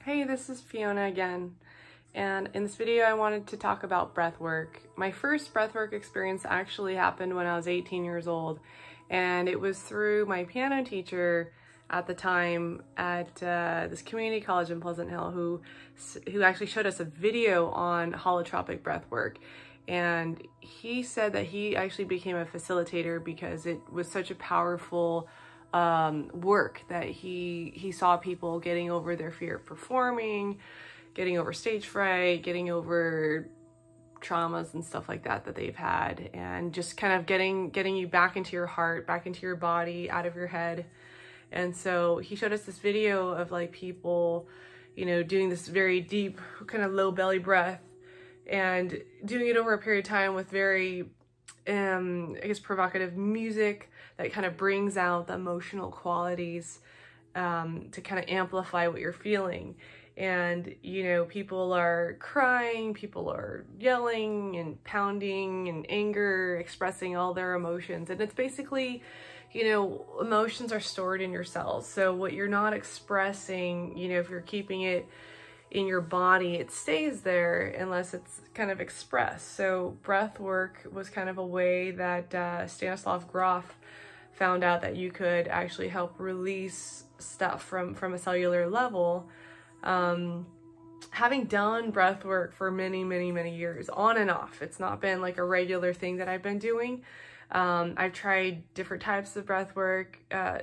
Hey, this is Fiona again, and in this video I wanted to talk about breathwork. My first breathwork experience actually happened when I was 18 years old, and it was through my piano teacher at the time at this community college in Pleasant Hill who actually showed us a video on holotropic breathwork. And he said that he actually became a facilitator because it was such a powerful work that he saw people getting over their fear of performing, getting over stage fright, getting over traumas and stuff like that they've had, and just kind of getting you back into your heart, back into your body, out of your head. And so he showed us this video of like people, you know, doing this very deep kind of low belly breath and doing it over a period of time with very I guess provocative music that kind of brings out the emotional qualities to kind of amplify what you're feeling. And, you know, people are crying, people are yelling and pounding and anger, expressing all their emotions. And it's basically, you know, emotions are stored in your cells. So what you're not expressing, you know, if you're keeping it in your body, it stays there unless it's kind of expressed. So breath work was kind of a way that Stanislav Grof found out that you could actually help release stuff from a cellular level. Having done breath work for many years, on and off, it's not been like a regular thing that I've been doing. I've tried different types of breath work.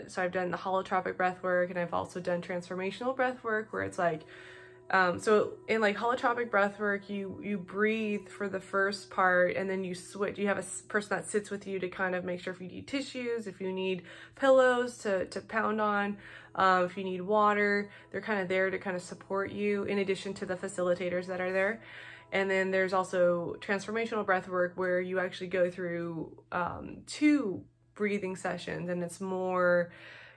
So I've done the holotropic breath work, and I've also done transformational breath work, where it's like, so in like holotropic breath work, you breathe for the first part, and then you switch. You have a person that sits with you to kind of make sure if you need tissues, if you need pillows to pound on, if you need water, they're kind of there to kind of support you, in addition to the facilitators that are there. And then there's also transformational breath work, where you actually go through 2 breathing sessions, and it's more,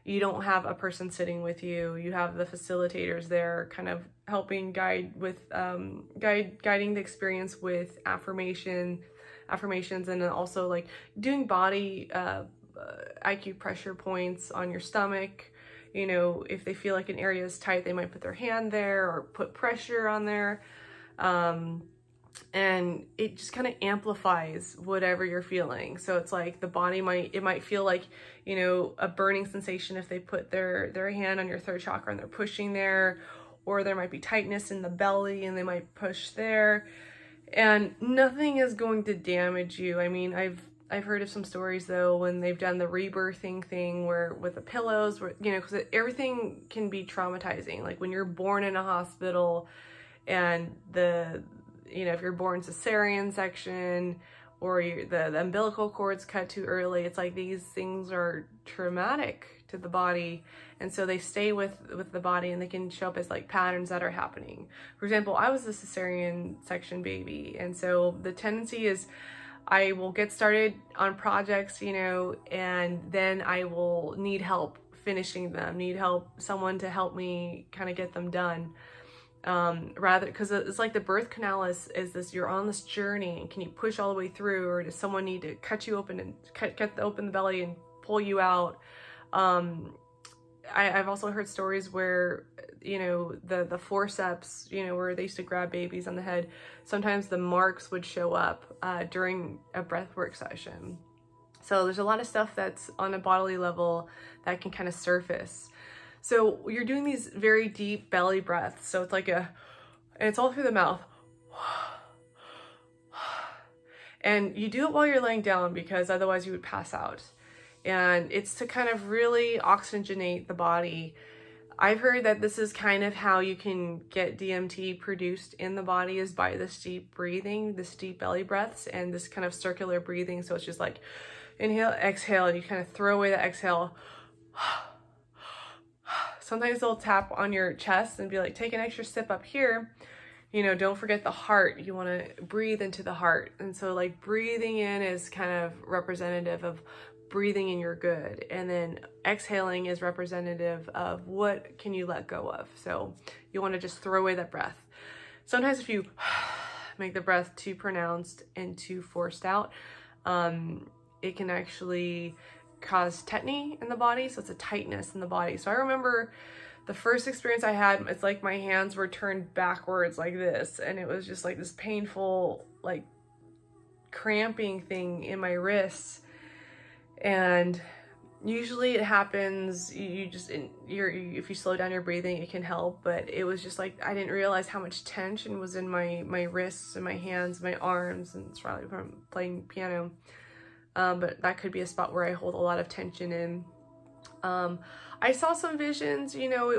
you don't have a person sitting with you. You have the facilitators there kind of helping guide with, guiding the experience with affirmations, and then also like doing body acupressure points on your stomach. You know, if they feel like an area is tight, they might put their hand there or put pressure on there. And it just kind of amplifies whatever you're feeling. So it's like the body might feel like, you know, a burning sensation if they put their hand on your third chakra and they're pushing there, or there might be tightness in the belly and they might push there, and nothing is going to damage you. I mean, I've heard of some stories though, when they've done the rebirthing thing where with the pillows, where, you know, because everything can be traumatizing. Like when you're born in a hospital, and you know, if you're born cesarean section, or the umbilical cord's cut too early, it's like these things are traumatic to the body, and so they stay with the body, and they can show up as like patterns that are happening. For example, I was a cesarean section baby, and so the tendency is I will get started on projects, you know, and then I will need help finishing them, need help, someone to help me kind of get them done. Rather, because it's like the birth canal is this, you're on this journey, and can you push all the way through, or does someone need to cut you open and open the belly and pull you out? I've also heard stories where, you know, the forceps, you know, where they used to grab babies on the head, sometimes the marks would show up during a breathwork session. So there's a lot of stuff that's on a bodily level that can kind of surface. So you're doing these very deep belly breaths. So it's like and it's all through the mouth. And you do it while you're laying down, because otherwise you would pass out. And it's to kind of really oxygenate the body. I've heard that this is kind of how you can get DMT produced in the body, is by this deep breathing, this deep belly breaths, and this kind of circular breathing. So it's just like inhale, exhale, and you kind of throw away the exhale. Sometimes they'll tap on your chest and be like, take an extra sip up here. You know, don't forget the heart. You want to breathe into the heart. And so like breathing in is kind of representative of breathing in your good. And then exhaling is representative of what can you let go of. So you want to just throw away that breath. Sometimes if you make the breath too pronounced and too forced out, it can actually cause tetany in the body. So it's a tightness in the body. So I remember the first experience I had, it's like my hands were turned backwards like this, and it was just like this painful, like cramping thing in my wrists. And usually it happens, if you slow down your breathing, it can help, but it was just like, I didn't realize how much tension was in my wrists and my hands, my arms, and it's probably from playing piano. But that could be a spot where I hold a lot of tension in. I saw some visions, you know,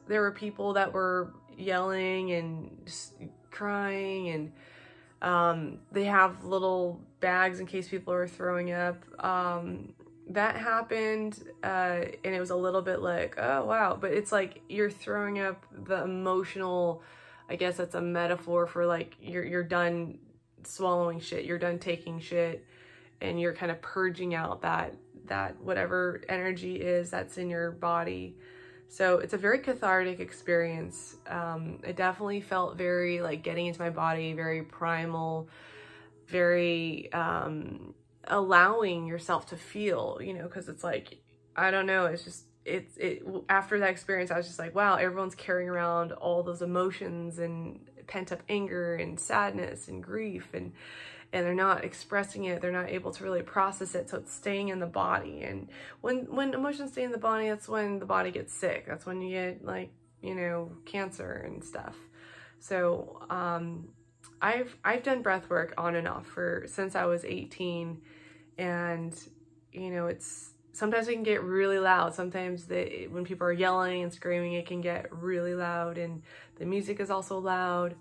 there were people that were yelling and just crying, and they have little bags in case people are throwing up. That happened, and it was a little bit like, oh wow, but it's like you're throwing up the emotional, I guess that's a metaphor for like you're done swallowing shit, you're done taking shit, and you're kind of purging out that whatever energy is that's in your body. So it's a very cathartic experience. It definitely felt very like getting into my body, very primal, very allowing yourself to feel, you know, because it's like, I don't know, it's just, after that experience, I was just like, wow, everyone's carrying around all those emotions and pent up anger and sadness and grief, and they're not expressing it, they're not able to really process it, so it's staying in the body. And when emotions stay in the body, that's when the body gets sick. That's when you get, like, you know, cancer and stuff. So I've done breath work on and off since I was 18, and you know, sometimes it can get really loud. Sometimes when people are yelling and screaming, it can get really loud, and the music is also loud.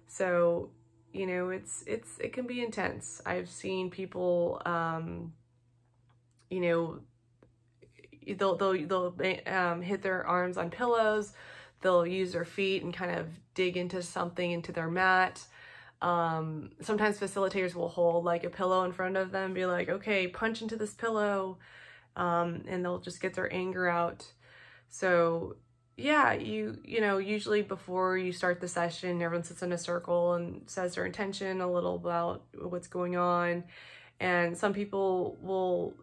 So you know, it can be intense. I've seen people, you know, they'll hit their arms on pillows. They'll use their feet and kind of dig into something, into their mat. Sometimes facilitators will hold like a pillow in front of them and be like, okay, punch into this pillow. And they'll just get their anger out. So yeah, you know, usually before you start the session, everyone sits in a circle and says their intention, a little about what's going on. And some people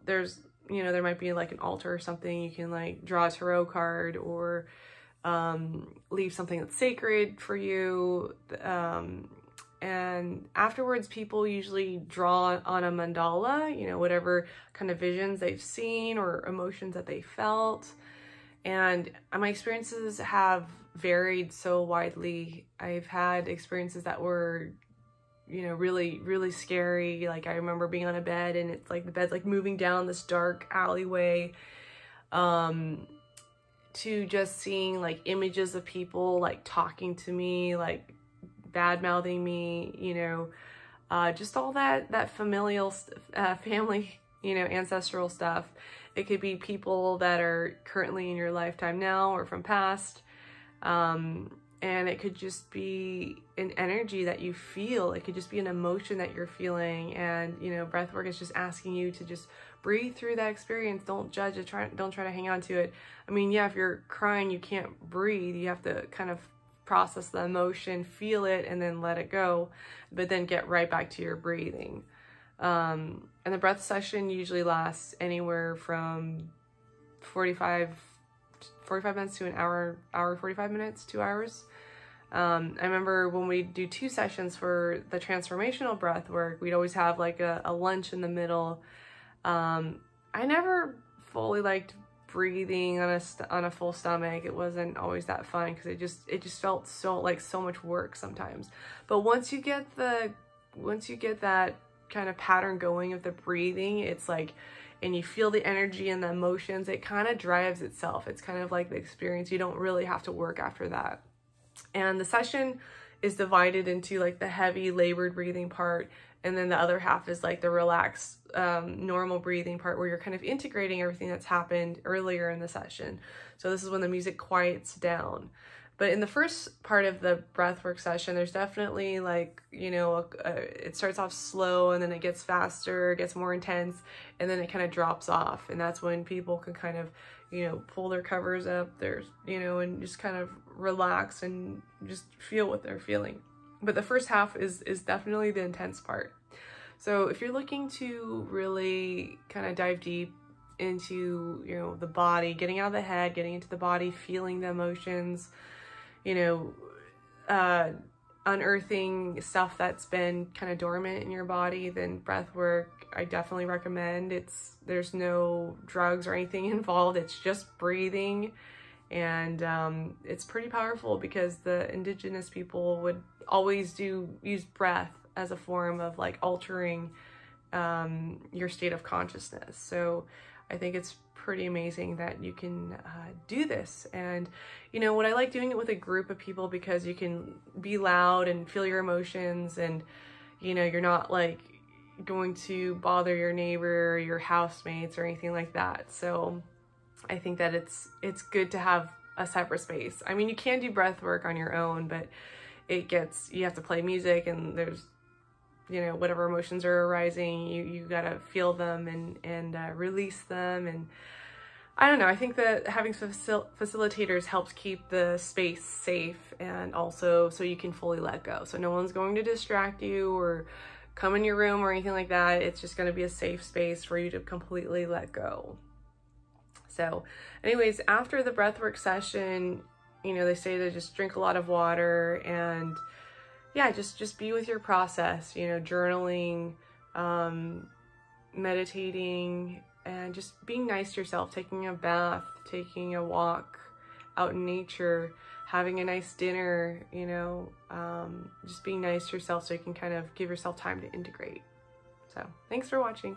you know, there might be like an altar or something. You can like draw a tarot card, or leave something that's sacred for you. And afterwards, people usually draw on a mandala, you know, whatever kind of visions they've seen or emotions that they felt. And my experiences have varied so widely. I've had experiences that were, you know, really, really scary. Like I remember being on a bed, and it's like the bed's like moving down this dark alleyway, to just seeing like images of people like talking to me, like bad-mouthing me, you know, just all that familial, family, you know, ancestral stuff. It could be people that are currently in your lifetime now or from past. And it could just be an energy that you feel. It could just be an emotion that you're feeling. And, you know, breathwork is just asking you to just breathe through that experience. Don't judge it. Don't try to hang on to it. I mean, yeah, if you're crying, you can't breathe. You have to kind of process the emotion, feel it, and then let it go, but then get right back to your breathing. And the breath session usually lasts anywhere from 45 minutes to an hour, 45 minutes, 2 hours. I remember when we do 2 sessions for the transformational breath work, we'd always have like a lunch in the middle. I never fully liked breathing on a full stomach. It wasn't always that fun because it just felt so much work sometimes. But once you get that kind of pattern going of the breathing, it's like, and you feel the energy and the emotions, it kind of drives itself. It's kind of like the experience. You don't really have to work after that. And the session is divided into like the heavy labored breathing part, and then the other half is like the relaxed, normal breathing part, where you're kind of integrating everything that's happened earlier in the session. So this is when the music quiets down. But in the first part of the breathwork session, there's definitely like, you know, it starts off slow, and then it gets faster, it gets more intense, and then it kind of drops off. And that's when people can kind of, you know, pull their covers up, you know, and just kind of relax and just feel what they're feeling. But the first half is definitely the intense part. So if you're looking to really kind of dive deep into, you know, the body, getting out of the head, getting into the body, feeling the emotions, you know, unearthing stuff that's been kind of dormant in your body, then breath work I definitely recommend. There's no drugs or anything involved. It's just breathing, and it's pretty powerful because the indigenous people would always use breath as a form of like altering your state of consciousness. So I think it's pretty amazing that you can do this. And you know what, I like doing it with a group of people because you can be loud and feel your emotions, and you know, you're not like going to bother your neighbor or your housemates or anything like that. So I think that it's good to have a separate space. I mean, you can do breath work on your own, but you have to play music, and there's, you know, whatever emotions are arising, you gotta feel them and release them. And I don't know, I think that having facilitators helps keep the space safe, and also so you can fully let go. So no one's going to distract you or come in your room or anything like that. It's just gonna be a safe space for you to completely let go. So anyways, after the breathwork session, you know, they say to just drink a lot of water, and yeah, just be with your process, you know, journaling, meditating, and just being nice to yourself, taking a bath, taking a walk out in nature, having a nice dinner, you know, just being nice to yourself so you can kind of give yourself time to integrate. So thanks for watching.